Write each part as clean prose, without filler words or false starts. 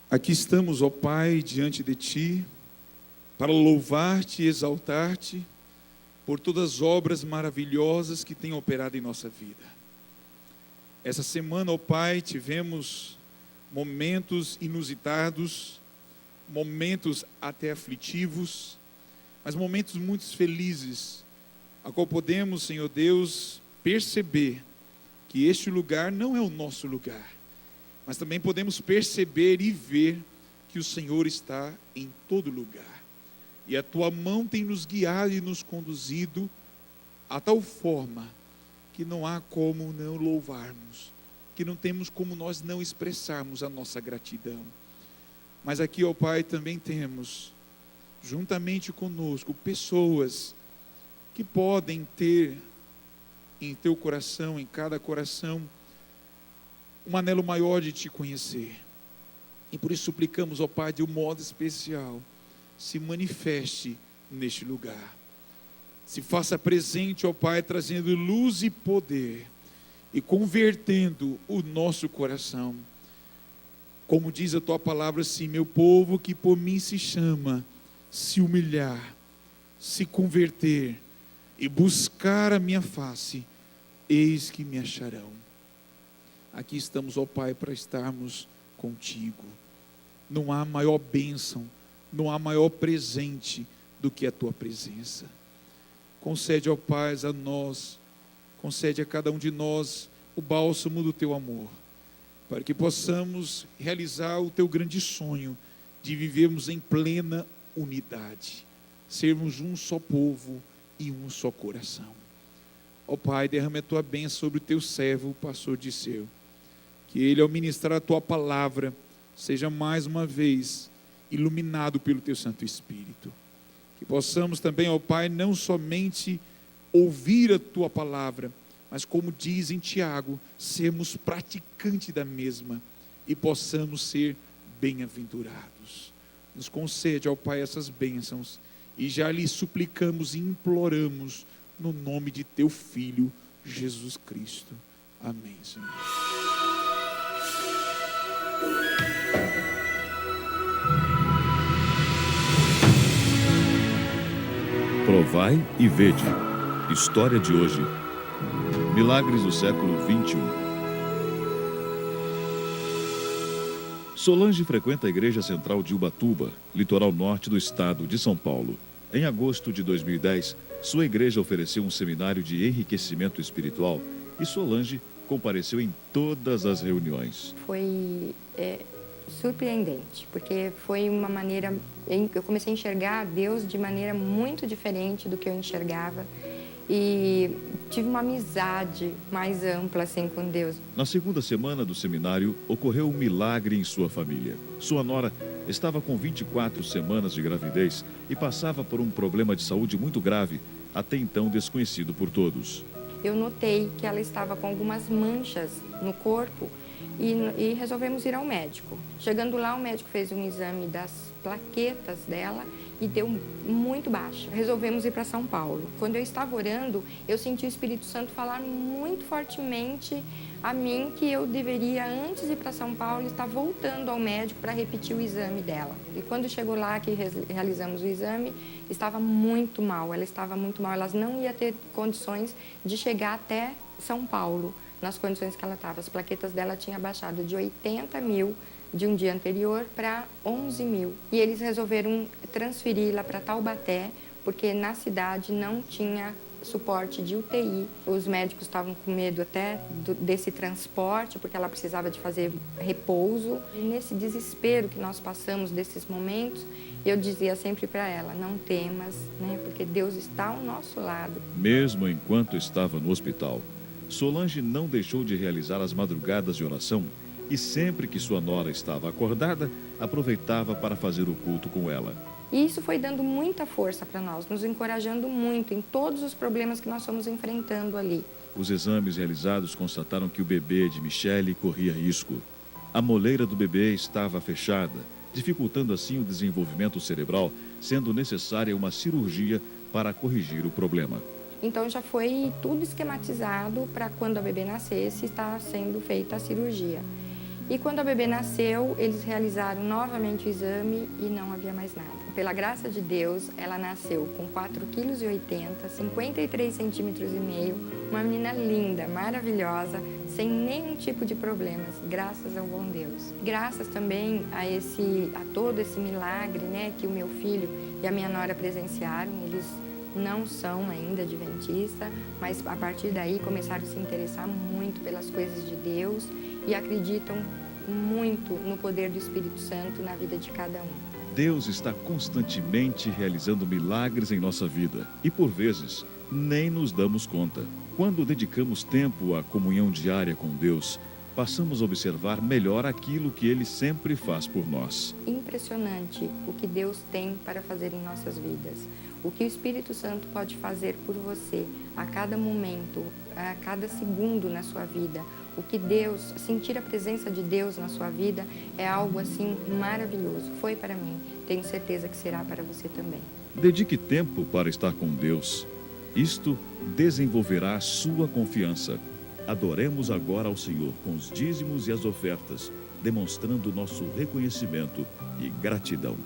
Aqui estamos, ó Pai, diante de Ti, para louvar-te e exaltar-te por todas as obras maravilhosas que tem operado em nossa vida. Essa semana, ó Pai, tivemos momentos inusitados, momentos até aflitivos, mas momentos muito felizes, a qual podemos, Senhor Deus, perceber que este lugar não é o nosso lugar, mas também podemos perceber e ver que o Senhor está em todo lugar. E a Tua mão tem nos guiado e nos conduzido a tal forma que não há como não louvarmos, que não temos como nós não expressarmos a nossa gratidão. Mas aqui, ó Pai, também temos, juntamente conosco, pessoas que podem ter em Teu coração, em cada coração, um anelo maior de Te conhecer. E por isso suplicamos, ó Pai, de um modo especial, se manifeste neste lugar. Se faça presente, ó Pai, trazendo luz e poder e convertendo o nosso coração. Como diz a Tua palavra assim: meu povo que por mim se chama, se humilhar, se converter e buscar a minha face, eis que me acharão. Aqui estamos, ó Pai, para estarmos contigo. Não há maior bênção, não há maior presente do que a Tua presença. Concede, ó Pai, a nós, concede a cada um de nós o bálsamo do Teu amor, para que possamos realizar o Teu grande sonho de vivermos em plena unidade, sermos um só povo e um só coração. Ó Pai, derrama a Tua bênção sobre o Teu servo, o pastor Disseu, que ele, ao ministrar a Tua palavra, seja mais uma vez iluminado pelo Teu Santo Espírito. Que possamos também, ó Pai, não somente ouvir a Tua palavra, mas como diz em Tiago, sermos praticantes da mesma e possamos ser bem-aventurados. Nos concede, ó Pai, essas bênçãos e já lhe suplicamos e imploramos no nome de Teu Filho, Jesus Cristo. Amém, Senhor. Provai e vede. História de hoje. Milagres do século 21. Solange frequenta a Igreja Central de Ubatuba, litoral norte do estado de São Paulo. Em agosto de 2010, sua igreja ofereceu um seminário de enriquecimento espiritual e Solange compareceu em todas as reuniões. Foi surpreendente, porque foi uma maneira, eu comecei a enxergar Deus de maneira muito diferente do que eu enxergava e tive uma amizade mais ampla assim com Deus. Na segunda semana do seminário, ocorreu um milagre em sua família. Sua nora estava com 24 semanas de gravidez e passava por um problema de saúde muito grave, até então desconhecido por todos. Eu notei que ela estava com algumas manchas no corpo e resolvemos ir ao médico. Chegando lá, o médico fez um exame das plaquetas dela e deu muito baixa. Resolvemos ir para São Paulo. Quando eu estava orando, eu senti o Espírito Santo falar muito fortemente a mim que eu deveria, antes de ir para São Paulo, estar voltando ao médico para repetir o exame dela. E quando chegou lá, que realizamos o exame, estava muito mal. Ela estava muito mal. Ela não ia ter condições de chegar até São Paulo, nas condições que ela estava. As plaquetas dela tinham baixado de 80 mil de um dia anterior para 11 mil. E eles resolveram transferi-la para Taubaté, porque na cidade não tinha suporte de UTI. Os médicos estavam com medo até desse transporte, porque ela precisava de fazer repouso. E nesse desespero que nós passamos, desses momentos, eu dizia sempre para ela: não temas, né? Porque Deus está ao nosso lado. Mesmo enquanto estava no hospital, Solange não deixou de realizar as madrugadas de oração e sempre que sua nora estava acordada, aproveitava para fazer o culto com ela. E isso foi dando muita força para nós, nos encorajando muito em todos os problemas que nós fomos enfrentando ali. Os exames realizados constataram que o bebê de Michele corria risco. A moleira do bebê estava fechada, dificultando assim o desenvolvimento cerebral, sendo necessária uma cirurgia para corrigir o problema. Então já foi tudo esquematizado para quando a bebê nascesse estar sendo feita a cirurgia. E quando a bebê nasceu, eles realizaram novamente o exame e não havia mais nada. Pela graça de Deus, ela nasceu com 4,80 kg, 53 centímetros e meio, uma menina linda, maravilhosa, sem nenhum tipo de problemas, graças ao bom Deus. Graças também a todo esse milagre, né, que o meu filho e a minha nora presenciaram. Eles não são ainda adventistas, mas a partir daí começaram a se interessar muito pelas coisas de Deus e acreditam muito no poder do Espírito Santo na vida de cada um. Deus está constantemente realizando milagres em nossa vida e, por vezes, nem nos damos conta. Quando dedicamos tempo à comunhão diária com Deus, passamos a observar melhor aquilo que Ele sempre faz por nós. Impressionante o que Deus tem para fazer em nossas vidas. O que o Espírito Santo pode fazer por você a cada momento, a cada segundo na sua vida. O que sentir a presença de Deus na sua vida é algo assim maravilhoso. Foi para mim, tenho certeza que será para você também. Dedique tempo para estar com Deus. Isto desenvolverá a sua confiança. Adoremos agora ao Senhor com os dízimos e as ofertas, demonstrando nosso reconhecimento e gratidão.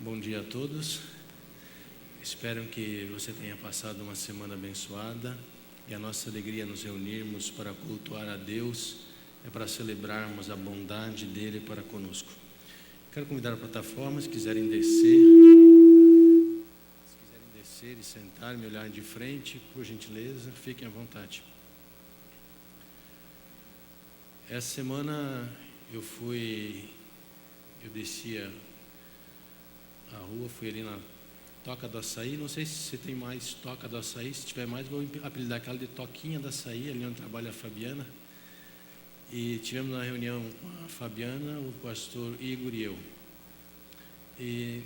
Bom dia a todos. Espero que você tenha passado uma semana abençoada e a nossa alegria nos reunirmos para cultuar a Deus é para celebrarmos a bondade dele para conosco. Quero convidar a plataforma, se quiserem descer e sentar, me olhar de frente, por gentileza, fiquem à vontade. Essa semana eu descia a rua, fui ali na Toca do Açaí, não sei se tem mais Toca do Açaí, se tiver mais vou apelidar aquela de Toquinha do Açaí, ali onde trabalha a Fabiana. E tivemos uma reunião com a Fabiana, o pastor Igor e eu. E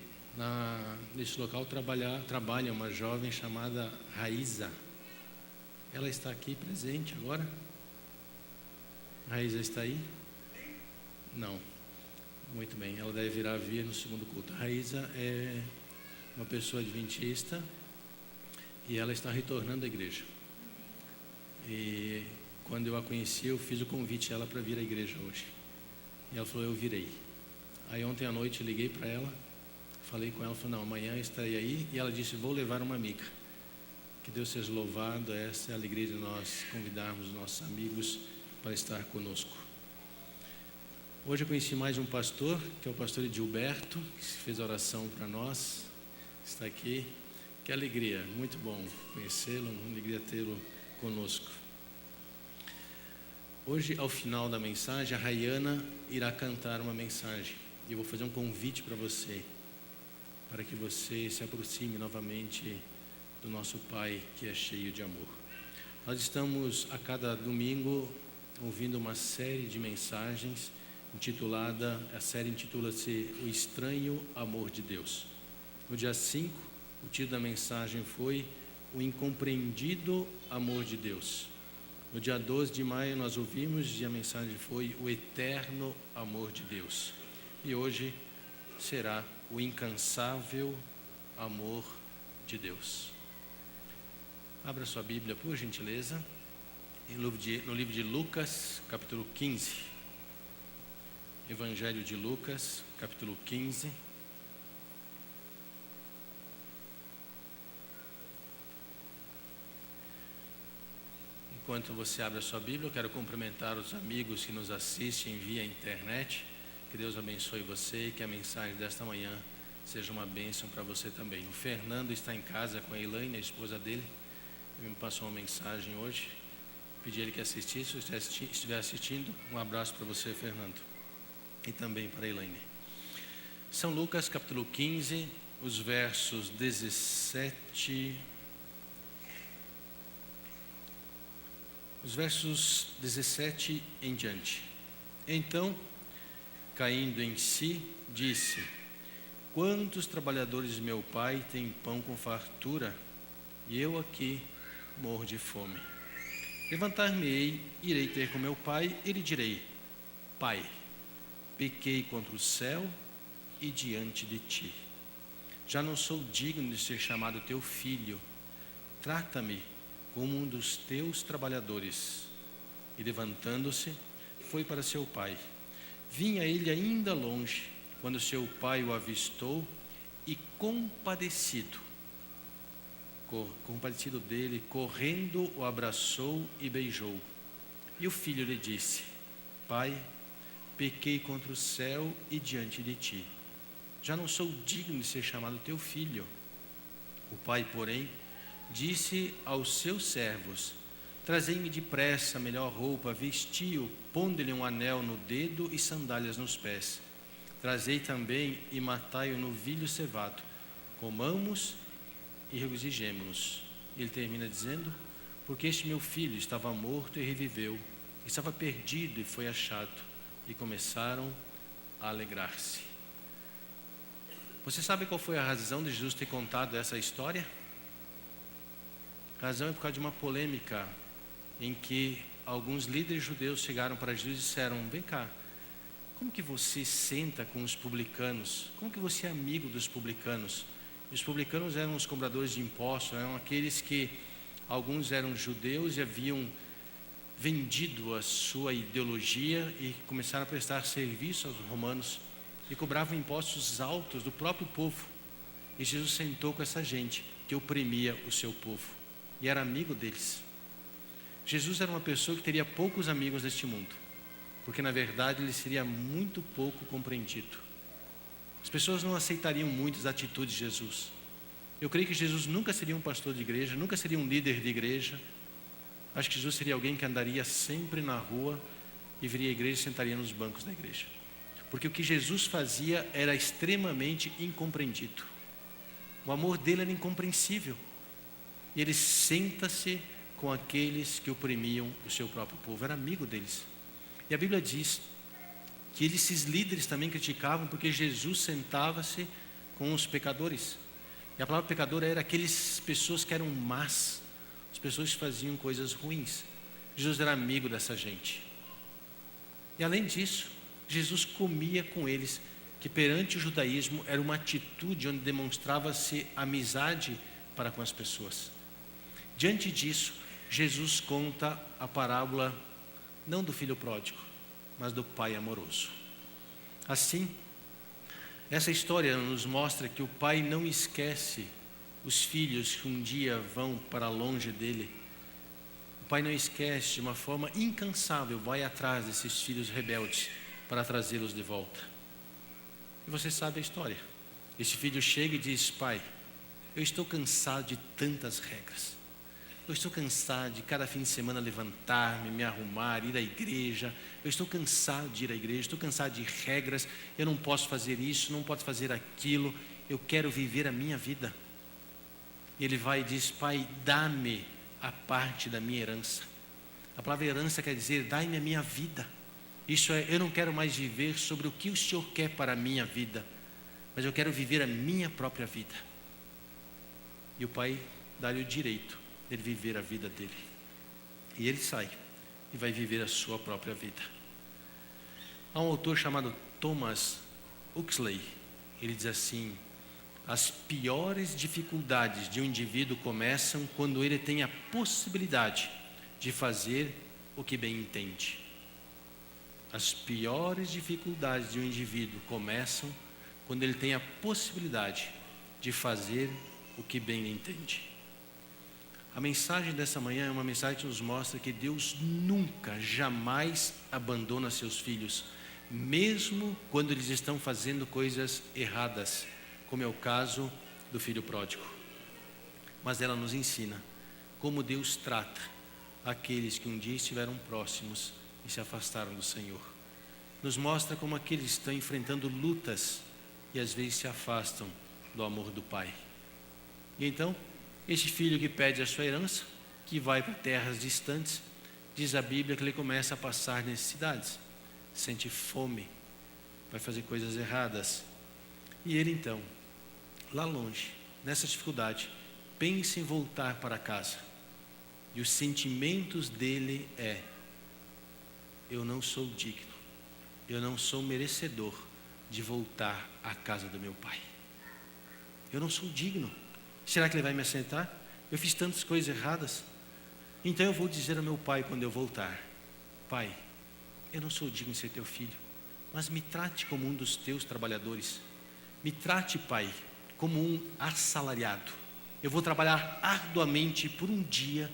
nesse local trabalha uma jovem chamada Raíza. Ela está aqui presente agora? Raíza está aí? Não. Muito bem, ela deve vir no segundo culto. A Raíza é uma pessoa adventista e ela está retornando à igreja. E quando eu a conheci, eu fiz o convite a ela para vir à igreja hoje. E ela falou, eu virei. Aí ontem à noite eu liguei para ela, falei com ela, falou, não, amanhã estarei aí. E ela disse, vou levar uma amiga. Que Deus seja louvado, essa é a alegria de nós convidarmos os nossos amigos para estar conosco. Hoje eu conheci mais um pastor, que é o pastor Edilberto, que fez a oração para nós, está aqui. Que alegria, muito bom conhecê-lo, uma alegria tê-lo conosco. Hoje, ao final da mensagem, a Rayana irá cantar uma mensagem. E eu vou fazer um convite para você, para que você se aproxime novamente do nosso Pai, que é cheio de amor. Nós estamos, a cada domingo, ouvindo uma série de mensagens, a série intitula-se O Estranho Amor de Deus. No dia 5, o título da mensagem foi O Incompreendido Amor de Deus. No dia 12 de maio nós ouvimos e a mensagem foi O Eterno Amor de Deus. E hoje será O Incansável Amor de Deus. Abra sua Bíblia, por gentileza, no livro de Lucas, capítulo 15. Evangelho de Lucas, capítulo 15. Enquanto você abre a sua Bíblia, eu quero cumprimentar os amigos que nos assistem via internet. Que Deus abençoe você e que a mensagem desta manhã seja uma bênção para você também. O Fernando está em casa com a Elaine, a esposa dele. Ele me passou uma mensagem hoje. Pedi a ele que assistisse. Se estiver assistindo, um abraço para você, Fernando. E também para a Elaine. São Lucas, capítulo 15, os versos 17... Os versos 17 em diante. Então, caindo em si, disse: quantos trabalhadores de meu pai têm pão com fartura, e eu aqui morro de fome. Levantar-me-ei, irei ter com meu pai, e lhe direi: Pai, pequei contra o céu e diante de ti. Já não sou digno de ser chamado teu filho. Trata-me como um dos teus trabalhadores. E levantando-se, foi para seu pai. Vinha ele ainda longe, quando seu pai o avistou, e compadecido dele, correndo, o abraçou e beijou. E o filho lhe disse: Pai, pequei contra o céu e diante de ti. Já não sou digno de ser chamado teu filho. O pai, porém, disse aos seus servos: trazei-me depressa a melhor roupa, vestiu, pondo-lhe um anel no dedo e sandálias nos pés. Trazei também e matai o novilho cevado. Comamos e regozijemo-nos. Ele termina dizendo: porque este meu filho estava morto e reviveu, estava perdido e foi achado. E começaram a alegrar-se. Você sabe qual foi a razão de Jesus ter contado essa história? A razão é por causa de uma polêmica em que alguns líderes judeus chegaram para Jesus e disseram: vem cá, como que você senta com os publicanos? Como que você é amigo dos publicanos? Os publicanos eram os cobradores de impostos, eram aqueles que alguns eram judeus e haviam vendido a sua ideologia e começaram a prestar serviço aos romanos. e cobravam impostos altos do próprio povo. E Jesus sentou com essa gente que oprimia o seu povo e era amigo deles. Jesus era uma pessoa que teria poucos amigos neste mundo, porque na verdade ele seria muito pouco compreendido. As pessoas não aceitariam muito as atitudes de Jesus. Eu creio que Jesus nunca seria um pastor de igreja, nunca seria um líder de igreja. Acho que Jesus seria alguém que andaria sempre na rua e viria à igreja e sentaria nos bancos da igreja. Porque o que Jesus fazia era extremamente incompreendido. O amor dele era incompreensível. E ele senta-se com aqueles que oprimiam o seu próprio povo. Era amigo deles. E a Bíblia diz que esses líderes também criticavam porque Jesus sentava-se com os pecadores. E a palavra pecador era aquelas pessoas que eram más, as pessoas que faziam coisas ruins. Jesus era amigo dessa gente. E além disso, Jesus comia com eles, que perante o judaísmo era uma atitude onde demonstrava-se amizade para com as pessoas. Diante disso, Jesus conta a parábola não do filho pródigo, mas do pai amoroso. Assim, essa história nos mostra que o pai não esquece os filhos que um dia vão para longe dele. O pai não esquece, de uma forma incansável, vai atrás desses filhos rebeldes para trazê-los de volta. E você sabe a história. Esse filho chega e diz: pai, eu estou cansado de tantas regras. Eu estou cansado de cada fim de semana levantar-me, me arrumar, ir à igreja. Eu estou cansado de ir à igreja, estou cansado de regras. Eu não posso fazer isso, não posso fazer aquilo. Eu quero viver a minha vida. E ele vai e diz: pai, dá-me a parte da minha herança. A palavra herança quer dizer: dai-me a minha vida. Isso é, eu não quero mais viver sobre o que o Senhor quer para a minha vida, mas eu quero viver a minha própria vida. E o pai dá-lhe o direito de viver a vida dele. E ele sai e vai viver a sua própria vida. Há um autor chamado Thomas Huxley. Ele diz assim: as piores dificuldades de um indivíduo começam quando ele tem a possibilidade de fazer o que bem entende. As piores dificuldades de um indivíduo começam quando ele tem a possibilidade de fazer o que bem entende. A mensagem dessa manhã é uma mensagem que nos mostra que Deus nunca, jamais abandona seus filhos, mesmo quando eles estão fazendo coisas erradas, como é o caso do filho pródigo. Mas ela nos ensina como Deus trata aqueles que um dia estiveram próximos e se afastaram do Senhor. Nos mostra como aqueles estão enfrentando lutas e às vezes se afastam do amor do Pai. E então, esse filho que pede a sua herança, que vai para terras distantes, diz a Bíblia que ele começa a passar necessidades, sente fome, vai fazer coisas erradas. E ele então, lá longe, nessa dificuldade, pensa em voltar para casa. E os sentimentos dele é: eu não sou digno, eu não sou merecedor de voltar à casa do meu pai. Eu não sou digno. Será que ele vai me aceitar? Eu fiz tantas coisas erradas. Então eu vou dizer ao meu pai quando eu voltar: pai, eu não sou digno de ser teu filho, mas me trate como um dos teus trabalhadores. Me trate, pai, como um assalariado. Eu vou trabalhar arduamente por um dia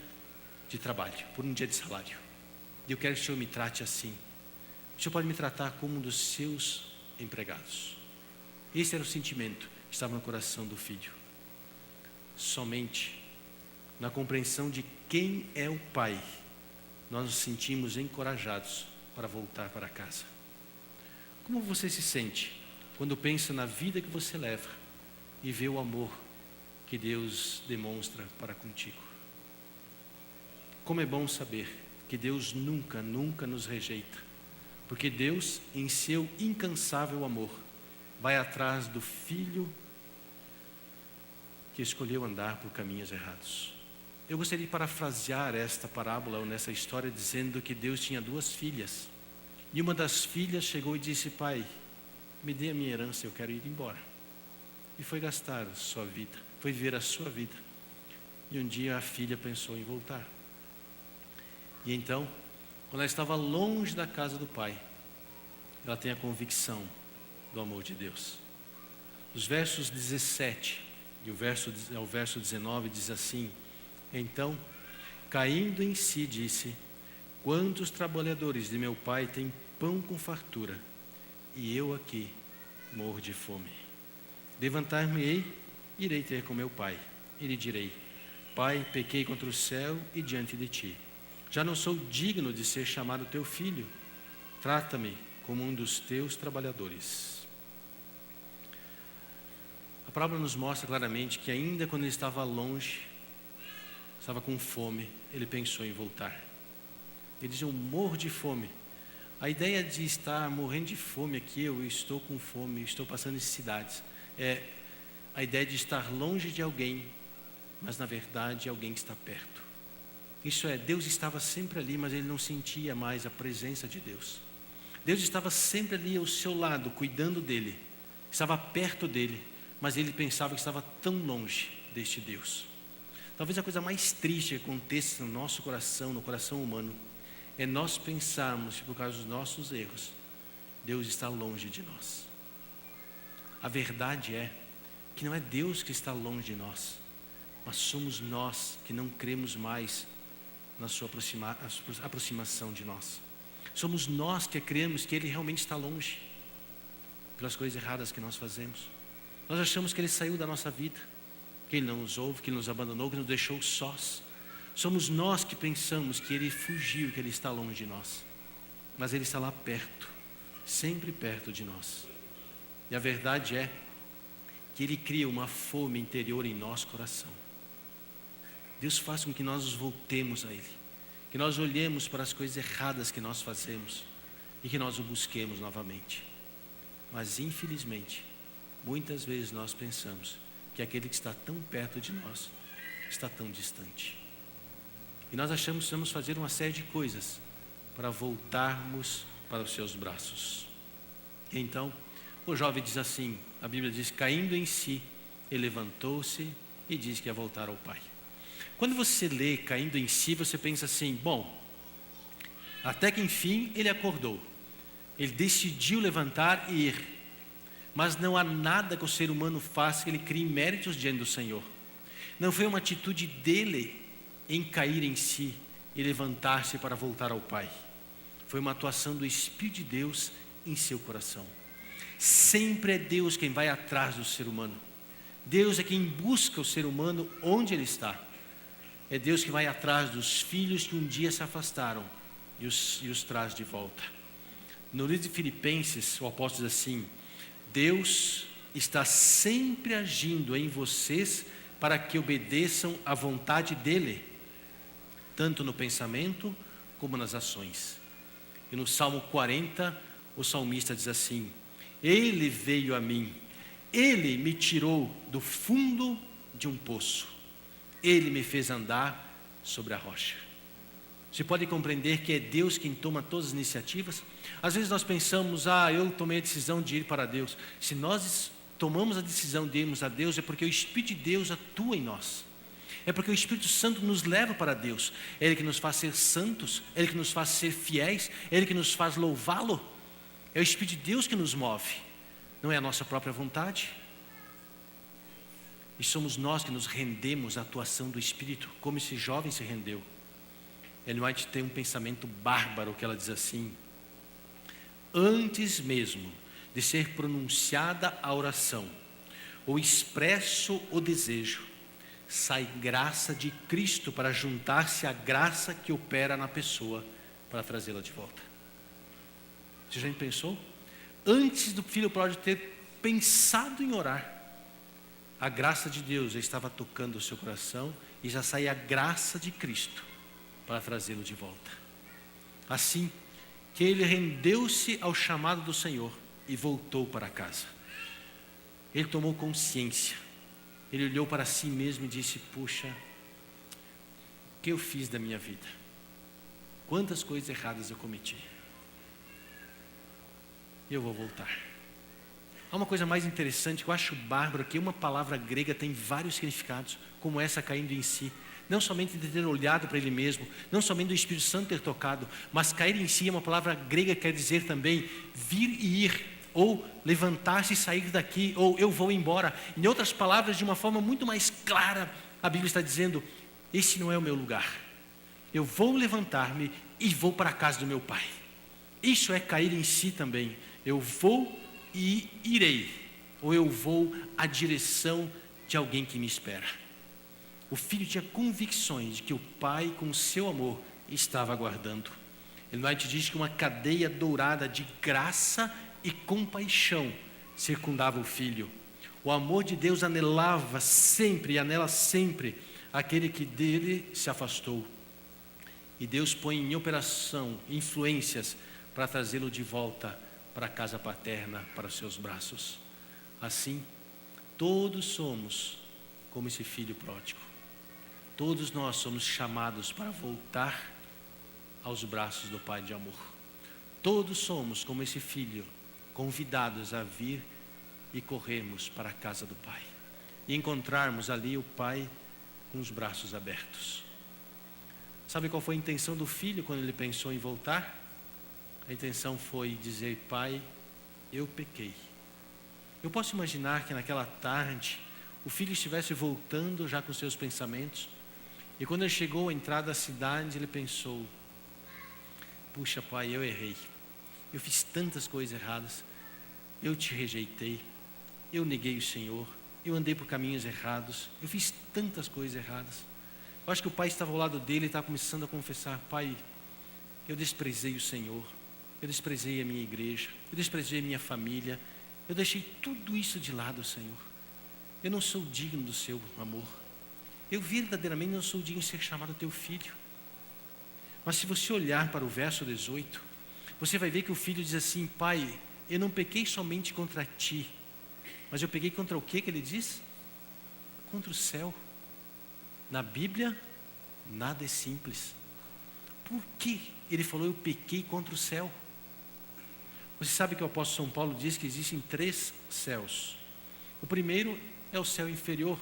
de trabalho, por um dia de salário. E eu quero que o Senhor me trate assim. O Senhor pode me tratar como um dos seus empregados. Esse era o sentimento que estava no coração do filho. Somente na compreensão de quem é o Pai, nós nos sentimos encorajados para voltar para casa. Como você se sente quando pensa na vida que você leva e vê o amor que Deus demonstra para contigo? Como é bom saber que Deus nunca, nunca nos rejeita, porque Deus, em seu incansável amor, vai atrás do filho que escolheu andar por caminhos errados. Eu gostaria de parafrasear esta parábola ou nessa história dizendo que Deus tinha duas filhas. E uma das filhas chegou e disse: pai, me dê a minha herança, eu quero ir embora. E foi gastar a sua vida, foi viver a sua vida. E um dia a filha pensou em voltar. E então, quando ela estava longe da casa do pai, ela tem a convicção do amor de Deus. Os versos 17 e o verso 19 diz assim: então, caindo em si, disse: quantos trabalhadores de meu pai têm pão com fartura, e eu aqui morro de fome. Levantar-me-ei, irei ter com meu pai, e lhe direi: Pai, pequei contra o céu e diante de ti. Já não sou digno de ser chamado teu filho. Trata-me como um dos teus trabalhadores. A parábola nos mostra claramente que ainda quando ele estava longe, estava com fome, ele pensou em voltar. Ele diz: eu morro de fome. A ideia de estar morrendo de fome aqui, eu estou com fome, estou passando necessidades, é a ideia de estar longe de alguém, mas na verdade alguém que está perto. Isso é, Deus estava sempre ali, mas ele não sentia mais a presença de Deus. Deus estava sempre ali ao seu lado, cuidando dele, estava perto dele, mas ele pensava que estava tão longe deste Deus. Talvez a coisa mais triste que aconteça no nosso coração, no coração humano, é nós pensarmos que por causa dos nossos erros, Deus está longe de nós. A verdade é que não é Deus que está longe de nós, mas somos nós que não cremos mais na sua aproximação de nós. Somos nós que cremos que Ele realmente está longe, pelas coisas erradas que nós fazemos. Nós achamos que Ele saiu da nossa vida, que Ele não nos ouve, que Ele nos abandonou, que nos deixou sós. Somos nós que pensamos que Ele fugiu, que Ele está longe de nós. Mas Ele está lá perto, sempre perto de nós. E a verdade é que Ele cria uma fome interior em nosso coração. Deus faz com que nós nos voltemos a Ele, que nós olhemos para as coisas erradas que nós fazemos e que nós o busquemos novamente. Mas infelizmente, muitas vezes nós pensamos que aquele que está tão perto de nós está tão distante. E nós achamos que precisamos fazer uma série de coisas para voltarmos para os seus braços. Então, o jovem diz assim, a Bíblia diz: caindo em si, ele levantou-se e disse que ia voltar ao pai. Quando você lê caindo em si, você pensa assim: bom, até que enfim ele acordou, ele decidiu levantar e ir. Mas não há nada que o ser humano faça que ele crie méritos diante do Senhor. Não foi uma atitude dele em cair em si e levantar-se para voltar ao Pai. Foi uma atuação do Espírito de Deus em seu coração. Sempre é Deus quem vai atrás do ser humano. Deus é quem busca o ser humano onde ele está. É Deus que vai atrás dos filhos que um dia se afastaram e os traz de volta. No livro de Filipenses, o apóstolo diz assim: Deus está sempre agindo em vocês para que obedeçam à vontade dEle, tanto no pensamento como nas ações. E no Salmo 40, o salmista diz assim: Ele veio a mim, Ele me tirou do fundo de um poço, Ele me fez andar sobre a rocha. Você pode compreender que é Deus quem toma todas as iniciativas? Às vezes nós pensamos: eu tomei a decisão de ir para Deus. Se nós tomamos a decisão de irmos a Deus, é porque o Espírito de Deus atua em nós. É porque o Espírito Santo nos leva para Deus. É Ele que nos faz ser santos, é Ele que nos faz ser fiéis, é Ele que nos faz louvá-lo. É o Espírito de Deus que nos move, não é a nossa própria vontade. E somos nós que nos rendemos à atuação do Espírito, como esse jovem se rendeu. Ellen White tem um pensamento bárbaro que ela diz assim: antes mesmo de ser pronunciada a oração, ou expresso o desejo, sai graça de Cristo para juntar-se à graça que opera na pessoa para trazê-la de volta. Você já pensou? Antes do filho pródigo ter pensado em orar, a graça de Deus já estava tocando o seu coração e já sai a graça de Cristo para trazê-lo de volta. Assim que ele rendeu-se ao chamado do Senhor e voltou para casa. Ele tomou consciência. Ele olhou para si mesmo e disse: puxa, o que eu fiz da minha vida? Quantas coisas erradas eu cometi? Eu vou voltar. Há uma coisa mais interessante que eu acho bárbaro, que uma palavra grega tem vários significados, como essa caindo em si. Não somente de ter olhado para ele mesmo, não somente do Espírito Santo ter tocado, mas cair em si é uma palavra grega que quer dizer também vir e ir. ou levantar-se e sair daqui, ou eu vou embora. Em outras palavras, de uma forma muito mais clara, a Bíblia está dizendo: esse não é o meu lugar. Eu vou levantar-me e vou para a casa do meu pai. Isso é cair em si também. Eu vou e irei, ou eu vou à direção de alguém que me espera. O filho tinha convicções de que o pai, com o seu amor, estava aguardando. Ellen White diz que uma cadeia dourada de graça e compaixão circundava o filho. O amor de Deus anelava sempre e anela sempre aquele que dele se afastou. E Deus põe em operação influências para trazê-lo de volta para a casa paterna, para os seus braços. Assim, todos somos como esse filho pródigo. Todos nós somos chamados para voltar aos braços do Pai de amor. Todos somos como esse filho, convidados a vir e corrermos para a casa do Pai e encontrarmos ali o Pai com os braços abertos. Sabe qual foi a intenção do filho quando ele pensou em voltar? A intenção foi dizer: pai, eu pequei. Eu posso imaginar que naquela tarde o filho estivesse voltando já com seus pensamentos, e quando ele chegou à entrada da cidade, ele pensou: puxa pai, eu errei, eu fiz tantas coisas erradas, eu te rejeitei, eu neguei o Senhor, eu andei por caminhos errados, eu fiz tantas coisas erradas. Eu acho que o pai estava ao lado dele e estava começando a confessar: pai, eu desprezei o Senhor, eu desprezei a minha igreja, eu desprezei a minha família, eu deixei tudo isso de lado, Senhor. Eu não sou digno do seu amor, eu verdadeiramente não sou digno de ser chamado teu filho. Mas se você olhar para o verso 18, você vai ver que o filho diz assim: pai, eu não pequei somente contra ti, mas eu peguei contra o que ele diz? Contra o céu. Na Bíblia, nada é simples. Por que ele falou: eu pequei contra o céu? Você sabe que o apóstolo São Paulo diz que existem 3 céus. O primeiro é o céu inferior,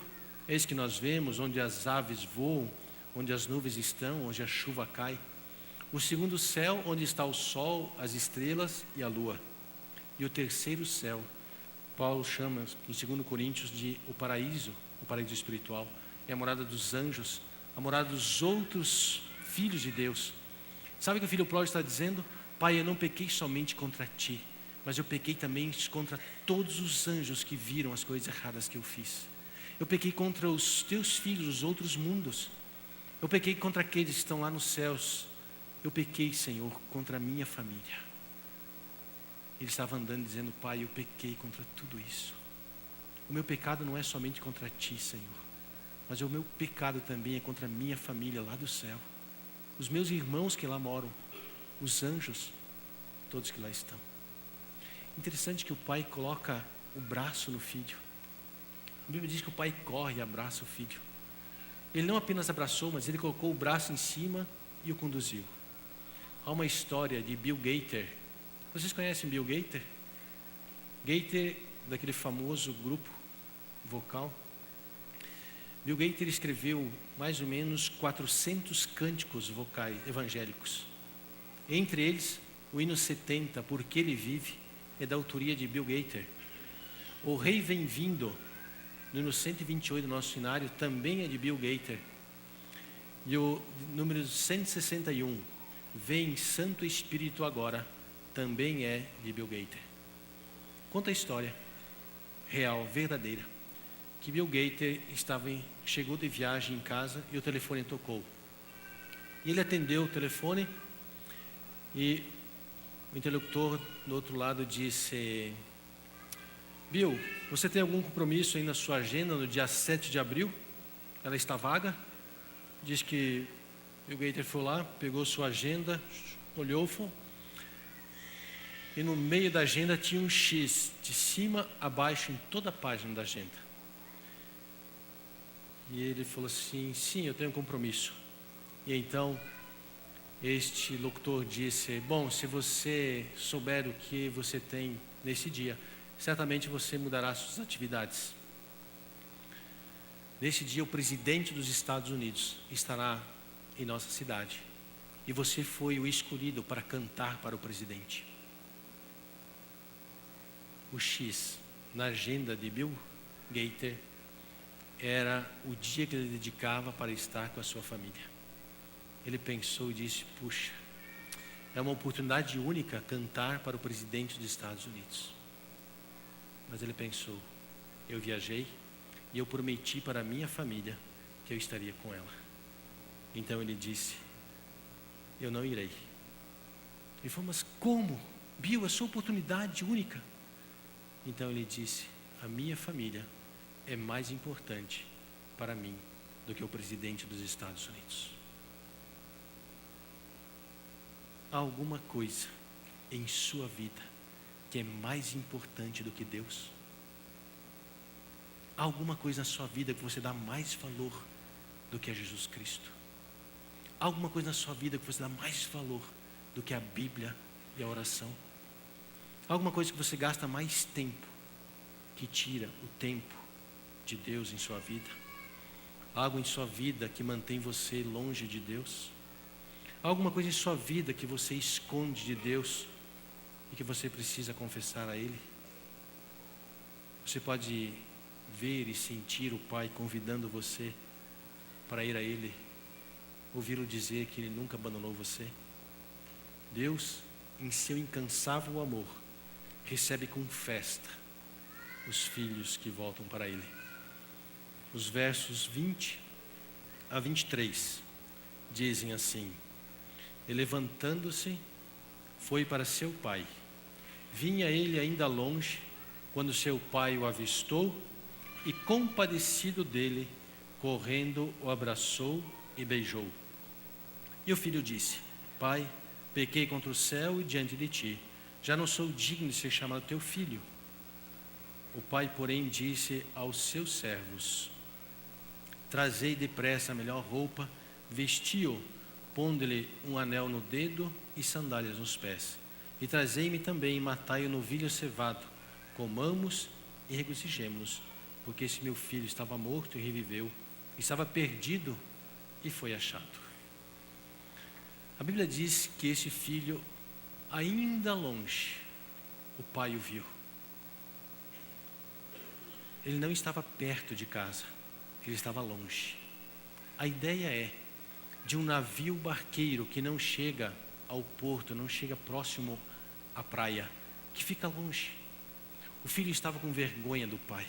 é esse que nós vemos, onde as aves voam, onde as nuvens estão, onde a chuva cai. O segundo céu, onde está o sol, as estrelas e a lua. E o terceiro céu, Paulo chama em 2 Coríntios de o paraíso espiritual. É a morada dos anjos, a morada dos outros filhos de Deus. Sabe o que o filho pródigo está dizendo? Pai, eu não pequei somente contra ti, mas eu pequei também contra todos os anjos que viram as coisas erradas que eu fiz. Eu pequei contra os teus filhos, os outros mundos. Eu pequei contra aqueles que estão lá nos céus. Eu pequei, Senhor, contra a minha família. Ele estava andando dizendo: pai, eu pequei contra tudo isso. O meu pecado não é somente contra ti, Senhor, mas o meu pecado também é contra a minha família lá do céu. Os meus irmãos que lá moram, os anjos, todos que lá estão. Interessante que o pai coloca o braço no filho. A Bíblia diz que o pai corre e abraça o filho. Ele não apenas abraçou, mas ele colocou o braço em cima e o conduziu. Há uma história de Bill Gaither. Vocês conhecem Bill Gaither? Gaither, daquele famoso grupo vocal. Bill Gaither escreveu mais ou menos 400 cânticos vocais evangélicos. Entre eles, o hino 70, Porque Ele Vive, é da autoria de Bill Gaither. O Rei Vem Vindo, no hino 128 do nosso cenário, também é de Bill Gaither. E o número 161, Vem Santo Espírito Agora, também é de Bill Gaither. Conta a história real, verdadeira, que Bill Gaither chegou de viagem em casa e o telefone tocou. E ele atendeu o telefone e o interlocutor do outro lado disse: Bill, você tem algum compromisso aí na sua agenda no dia 7 de abril? Ela está vaga? Diz que Bill Gaither foi lá, pegou sua agenda, olhou, e no meio da agenda tinha um X, de cima a baixo, em toda a página da agenda. E ele falou assim: sim, eu tenho um compromisso. E então este locutor disse: bom, se você souber o que você tem nesse dia, certamente você mudará suas atividades. Nesse dia, o presidente dos Estados Unidos estará em nossa cidade. E você foi o escolhido para cantar para o presidente. o X na agenda de Bill Gates era o dia que ele dedicava para estar com a sua família. Ele pensou e disse: puxa, é uma oportunidade única cantar para o presidente dos Estados Unidos. Mas ele pensou: eu viajei e eu prometi para a minha família que eu estaria com ela. Então ele disse: eu não irei. Ele falou: mas como? Bill, é sua oportunidade única. Então ele disse: a minha família é mais importante para mim do que o presidente dos Estados Unidos. Há alguma coisa em sua vida que é mais importante do que Deus? Há alguma coisa na sua vida que você dá mais valor do que a Jesus Cristo? Há alguma coisa na sua vida que você dá mais valor do que a Bíblia e a oração? Há alguma coisa que você gasta mais tempo que tira o tempo de Deus em sua vida? Há algo em sua vida que mantém você longe de Deus? Há alguma coisa em sua vida que você esconde de Deus e que você precisa confessar a Ele? Você pode ver e sentir o Pai convidando você para ir a Ele, ouvi-lo dizer que Ele nunca abandonou você. Deus, em seu incansável amor, recebe com festa os filhos que voltam para Ele. Os versos 20 a 23 dizem assim: e levantando-se, foi para seu pai. Vinha ele ainda longe, quando seu pai o avistou, e compadecido dele, correndo, o abraçou e beijou. E o filho disse: pai, pequei contra o céu e diante de ti, já não sou digno de ser chamado teu filho. O pai, porém, disse aos seus servos: trazei depressa a melhor roupa, vestiu, pondo-lhe um anel no dedo e sandálias nos pés. E trazei-me também, matai o novilho cevado, comamos e regozijemo-nos, porque esse meu filho estava morto e reviveu, estava perdido e foi achado. A Bíblia diz que esse filho, ainda longe, o pai o viu. Ele não estava perto de casa, ele estava longe. A ideia é de um navio barqueiro que não chega ao porto, não chega próximo à praia, que fica longe. O filho estava com vergonha do pai.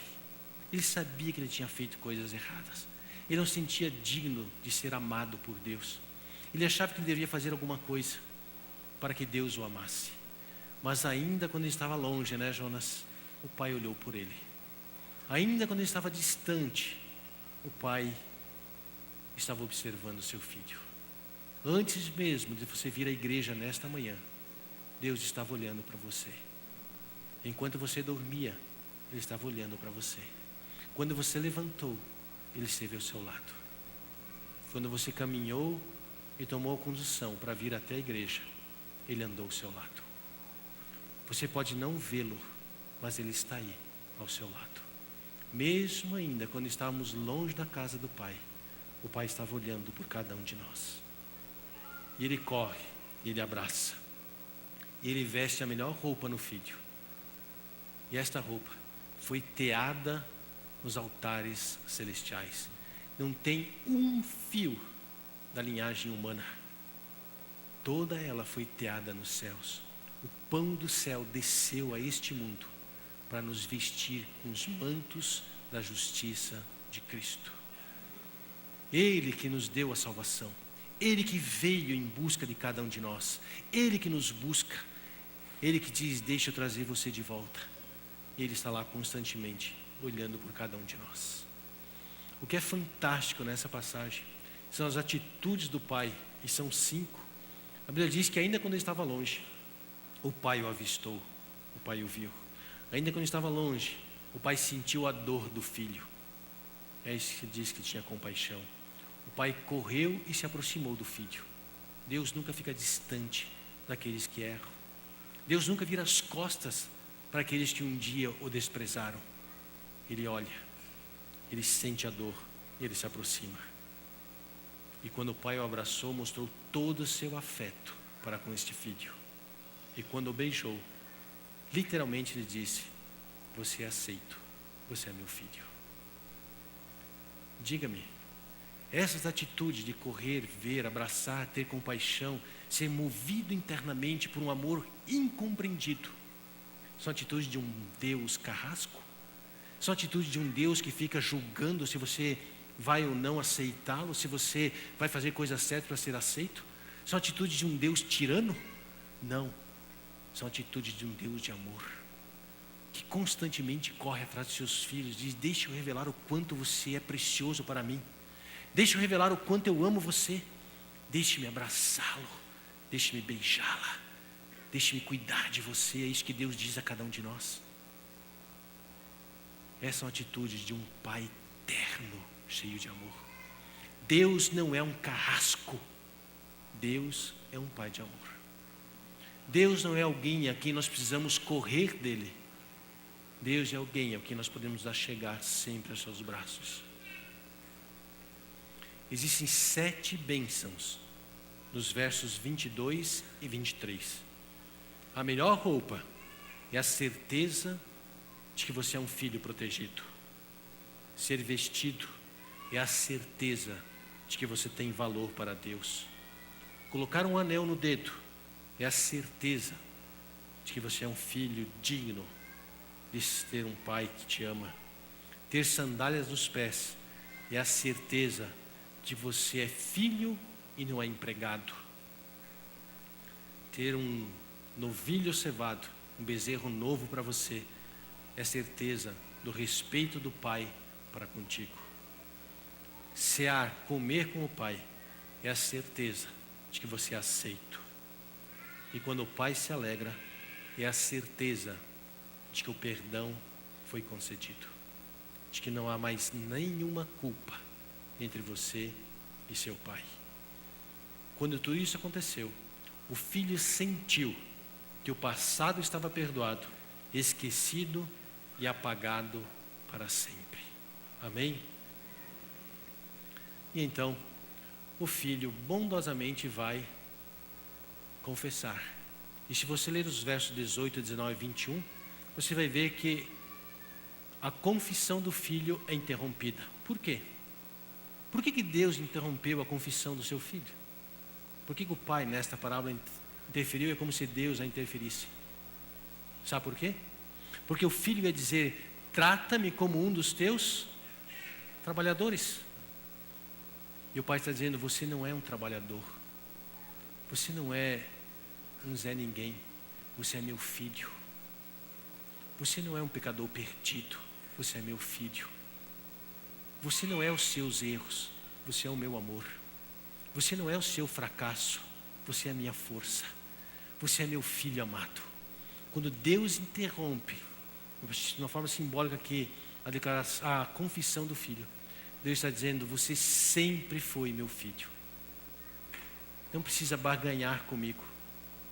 Ele sabia que ele tinha feito coisas erradas. Ele não se sentia digno de ser amado por Deus. Ele achava que ele devia fazer alguma coisa para que Deus o amasse. Mas ainda quando ele estava longe, né, Jonas? O pai olhou por ele. Ainda quando ele estava distante, o pai estava observando o seu filho. Antes mesmo de você vir à igreja nesta manhã, Deus estava olhando para você. Enquanto você dormia, Ele estava olhando para você. Quando você levantou, Ele esteve ao seu lado. Quando você caminhou e tomou a condução para vir até a igreja, Ele andou ao seu lado. Você pode não vê-lo, mas Ele está aí, ao seu lado. Mesmo ainda quando estávamos longe da casa do Pai, o Pai estava olhando por cada um de nós. E Ele corre, e Ele abraça. E Ele veste a melhor roupa no filho. E esta roupa foi teada nos altares celestiais. Não tem um fio da linhagem humana. Toda ela foi teada nos céus. O pão do céu desceu a este mundo para nos vestir com os mantos da justiça de Cristo. Ele que nos deu a salvação. Ele que veio em busca de cada um de nós. Ele que nos busca. Ele que diz: deixa eu trazer você de volta. Ele está lá constantemente, olhando por cada um de nós. O que é fantástico nessa passagem são as atitudes do Pai, e são 5. A Bíblia diz que ainda quando ele estava longe, o Pai o avistou, o Pai o viu. Ainda quando estava longe, o Pai sentiu a dor do filho. É isso que diz que tinha compaixão. O Pai correu e se aproximou do filho. Deus nunca fica distante daqueles que erram. Deus nunca vira as costas para aqueles que um dia o desprezaram. Ele olha, ele sente a dor, ele se aproxima. E quando o pai o abraçou, mostrou todo o seu afeto para com este filho. E quando o beijou, literalmente ele disse: você é aceito, você é meu filho. Diga-me, essas atitudes de correr, ver, abraçar, ter compaixão, ser movido internamente por um amor incompreendido, são atitudes de um Deus carrasco? São atitudes de um Deus que fica julgando se você vai ou não aceitá-lo, se você vai fazer coisa certa para ser aceito? São atitudes de um Deus tirano? Não, são atitudes de um Deus de amor, que constantemente corre atrás dos seus filhos, diz: deixa eu revelar o quanto você é precioso para mim, deixa eu revelar o quanto eu amo você, deixe-me abraçá-lo, deixe-me beijá-la, deixe-me cuidar de você. É isso que Deus diz a cada um de nós. Essas são atitudes de um Pai eterno, cheio de amor. Deus não é um carrasco, Deus é um Pai de amor. Deus não é alguém a quem nós precisamos correr dele, Deus é alguém a quem nós podemos achegar sempre aos seus braços. Existem 7 bênçãos nos versos 22 e 23. A melhor roupa é a certeza de que você é um filho protegido. Ser vestido é a certeza de que você tem valor para Deus. Colocar um anel no dedo é a certeza de que você é um filho digno de ter um pai que te ama. Ter sandálias nos pés é a certeza de que você é filho e não é empregado. Ter um novilho cevado, um bezerro novo para você, é certeza do respeito do pai para contigo. Cear, comer com o pai, é a certeza de que você é aceito. E quando o pai se alegra, é a certeza de que o perdão foi concedido, de que não há mais nenhuma culpa entre você e seu pai. Quando tudo isso aconteceu, o filho sentiu que o passado estava perdoado, esquecido e apagado para sempre. Amém? E então, o filho bondosamente vai confessar. E se você ler os versos 18, 19 e 21, você vai ver que a confissão do filho é interrompida. Por quê? Por que Deus interrompeu a confissão do seu filho? Por que o pai, nesta parábola, interferiu? É como se Deus a interferisse. Sabe por quê? Porque o filho ia dizer: trata-me como um dos teus trabalhadores. E o pai está dizendo: você não é um trabalhador, você não é um Zé Ninguém, você é meu filho. Você não é um pecador perdido, você é meu filho. Você não é os seus erros, você é o meu amor. Você não é o seu fracasso, você é a minha força. Você é meu filho amado. Quando Deus interrompe, de uma forma simbólica aqui, a confissão do filho, Deus está dizendo: você sempre foi meu filho. Não precisa barganhar comigo.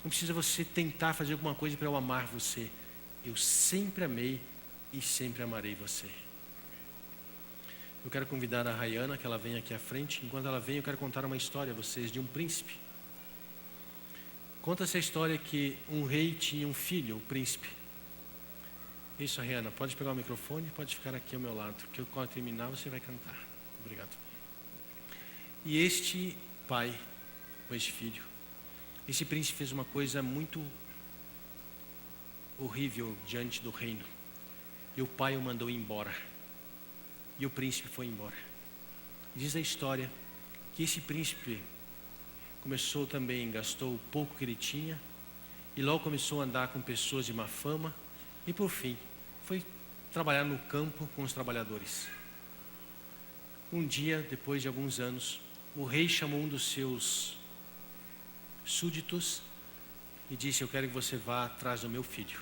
Não precisa você tentar fazer alguma coisa para eu amar você. Eu sempre amei e sempre amarei você. Eu quero convidar a Rayana, que ela venha aqui à frente. Enquanto ela vem, eu quero contar uma história a vocês de um príncipe. Conta essa história que um rei tinha um filho, o príncipe. Isso, Rayana, pode pegar o microfone e pode ficar aqui ao meu lado, que quando eu terminar você vai cantar. Obrigado. E este pai, com este filho, esse príncipe fez uma coisa muito horrível diante do reino. E o pai o mandou embora. E o príncipe foi embora. Diz a história que esse príncipe começou também, gastou o pouco que ele tinha, e logo começou a andar com pessoas de má fama, e por fim foi trabalhar no campo com os trabalhadores. Um dia, depois de alguns anos, o rei chamou um dos seus súditos e disse: eu quero que você vá atrás do meu filho.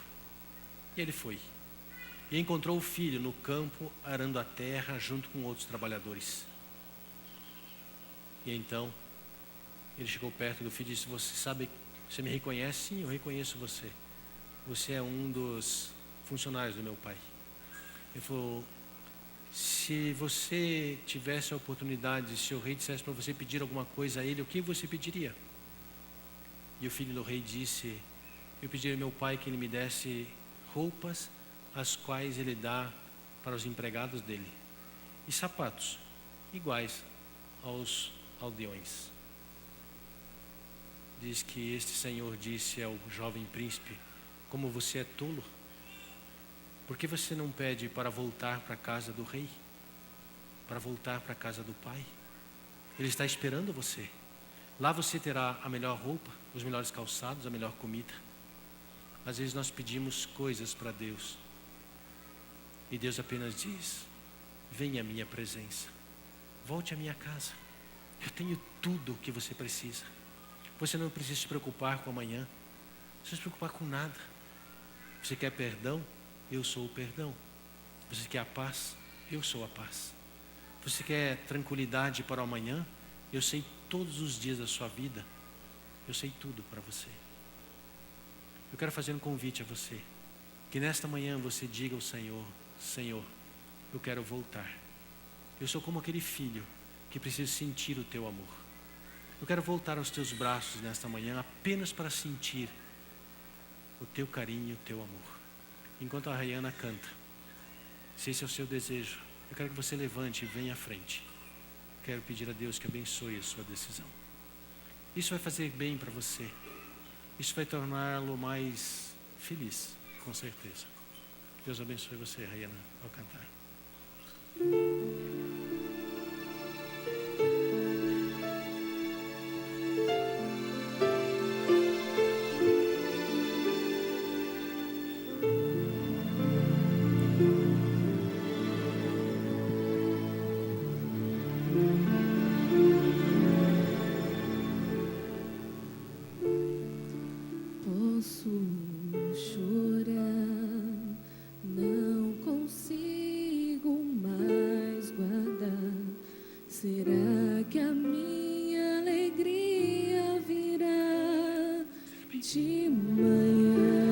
E ele foi. E encontrou o filho no campo, arando a terra, junto com outros trabalhadores. E então, ele chegou perto do filho e disse: você sabe, você me reconhece? Sim, eu reconheço você. Você é um dos funcionários do meu pai. Ele falou: se você tivesse a oportunidade, se o rei dissesse para você pedir alguma coisa a ele, o que você pediria? E o filho do rei disse: eu pediria ao meu pai que ele me desse roupas, as quais ele dá para os empregados dele, e sapatos iguais aos aldeões. Diz que este senhor disse ao jovem príncipe: como você é tolo, por que você não pede para voltar para a casa do rei, para voltar para a casa do pai? Ele está esperando você. Lá você terá a melhor roupa, os melhores calçados, a melhor comida. Às vezes nós pedimos coisas para Deus e Deus apenas diz: venha à minha presença, volte à minha casa, eu tenho tudo o que você precisa. Você não precisa se preocupar com amanhã, não precisa se preocupar com nada. Você quer perdão? Eu sou o perdão. Você quer a paz? Eu sou a paz. Você quer tranquilidade para o amanhã? Eu sei todos os dias da sua vida, eu sei tudo para você. Eu quero fazer um convite a você, que nesta manhã você diga ao Senhor: Senhor, eu quero voltar. Eu sou como aquele filho que precisa sentir o teu amor. Eu quero voltar aos teus braços nesta manhã apenas para sentir o teu carinho e o teu amor. Enquanto a Rayana canta, se esse é o seu desejo, eu quero que você levante e venha à frente. Quero pedir a Deus que abençoe a sua decisão. Isso vai fazer bem para você. Isso vai torná-lo mais feliz, com certeza. Deus abençoe você, Rayana, ao cantar. Posso chorar, não consigo mais guardar. Será que a minha alegria virá de manhã?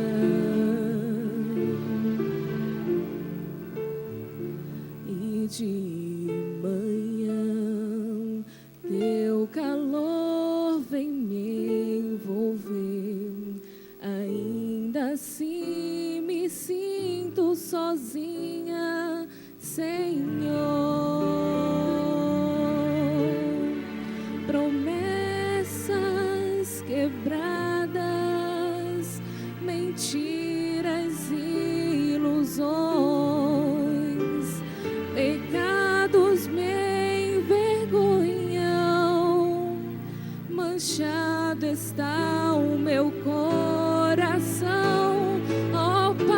E de manhã teu calor vem me envolver. Ainda assim me sinto sozinha, Senhor. Promessas quebradas, mentiras e ilusões, pecados me envergonham, manchado está o meu coração, ó Pai.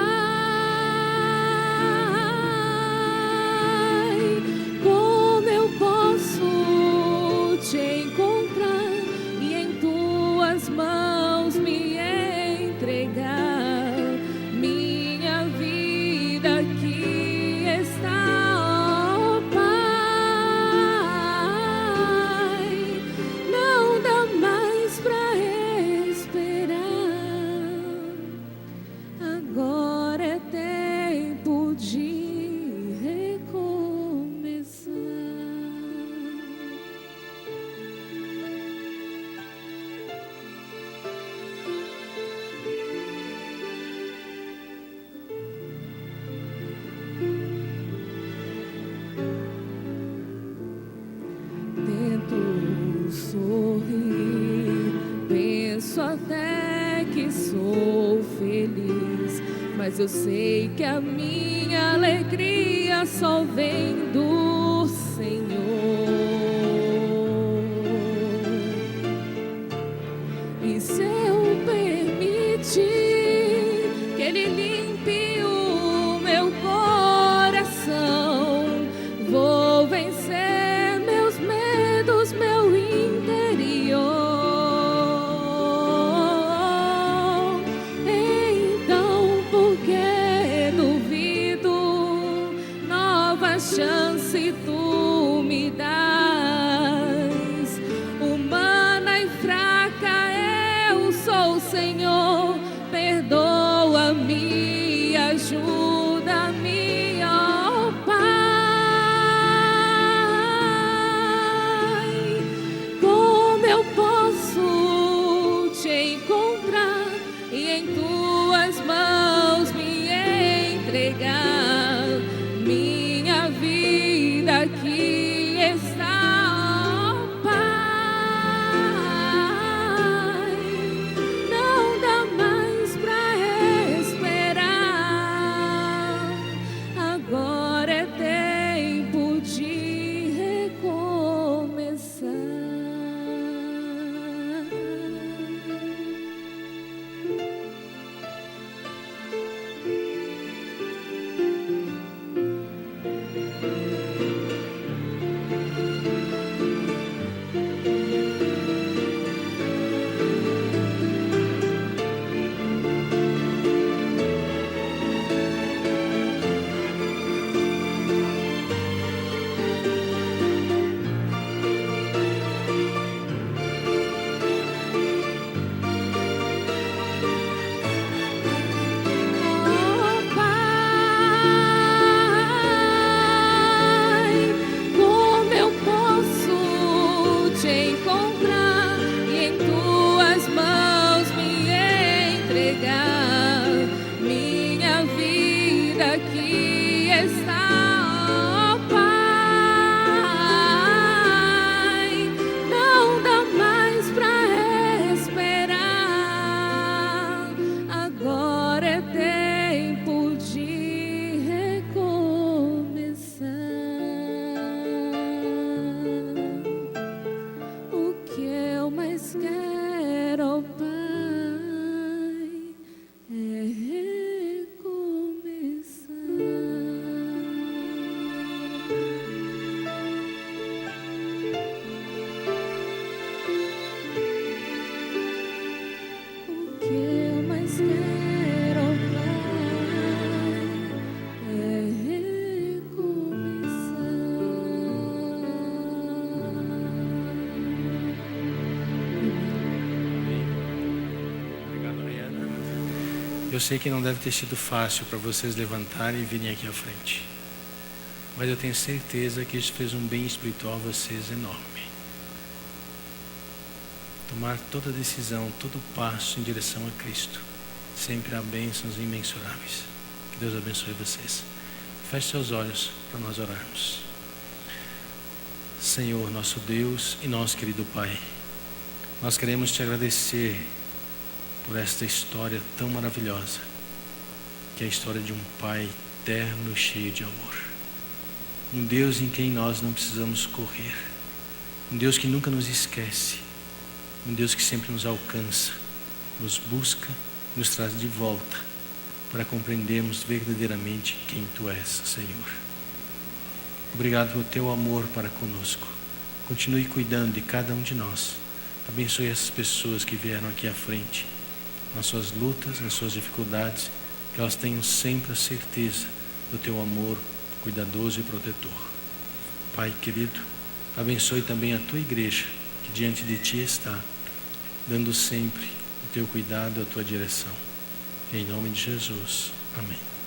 Como eu posso te encontrar e em tuas mãos me entregar? Minha vida aqui está, ó Pai. Não dá mais pra esperar. Agora é tempo de recomeçar. Tento sorrir, penso até que sou feliz, mas eu sei que a minha alegria só vem do Senhor. E se eu permitir que Ele limpe o meu coração, vou vencer meus medos, meu interior. Então, por que duvido? Nova chance tu me dás. Humana e fraca eu sou, Senhor. Perdoa-me, ajuda-me, ó Pai. Como eu posso te encontrar e em tuas mãos me entregar? Eu sei que não deve ter sido fácil para vocês levantarem e virem aqui à frente. Mas eu tenho certeza que isso fez um bem espiritual a vocês enorme. Tomar toda decisão, todo passo em direção a Cristo. Sempre há bênçãos imensuráveis. Que Deus abençoe vocês. Feche seus olhos para nós orarmos. Senhor, nosso Deus e nosso querido Pai, nós queremos te agradecer por esta história tão maravilhosa, que é a história de um Pai eterno, cheio de amor. Um Deus em quem nós não precisamos correr. Um Deus que nunca nos esquece. Um Deus que sempre nos alcança, nos busca, nos traz de volta, para compreendermos verdadeiramente quem Tu és, Senhor. Obrigado pelo Teu amor para conosco. Continue cuidando de cada um de nós. Abençoe essas pessoas que vieram aqui à frente, nas suas lutas, nas suas dificuldades, que elas tenham sempre a certeza do Teu amor cuidadoso e protetor. Pai querido, abençoe também a Tua igreja, que diante de Ti está, dando sempre o Teu cuidado e a Tua direção. Em nome de Jesus. Amém.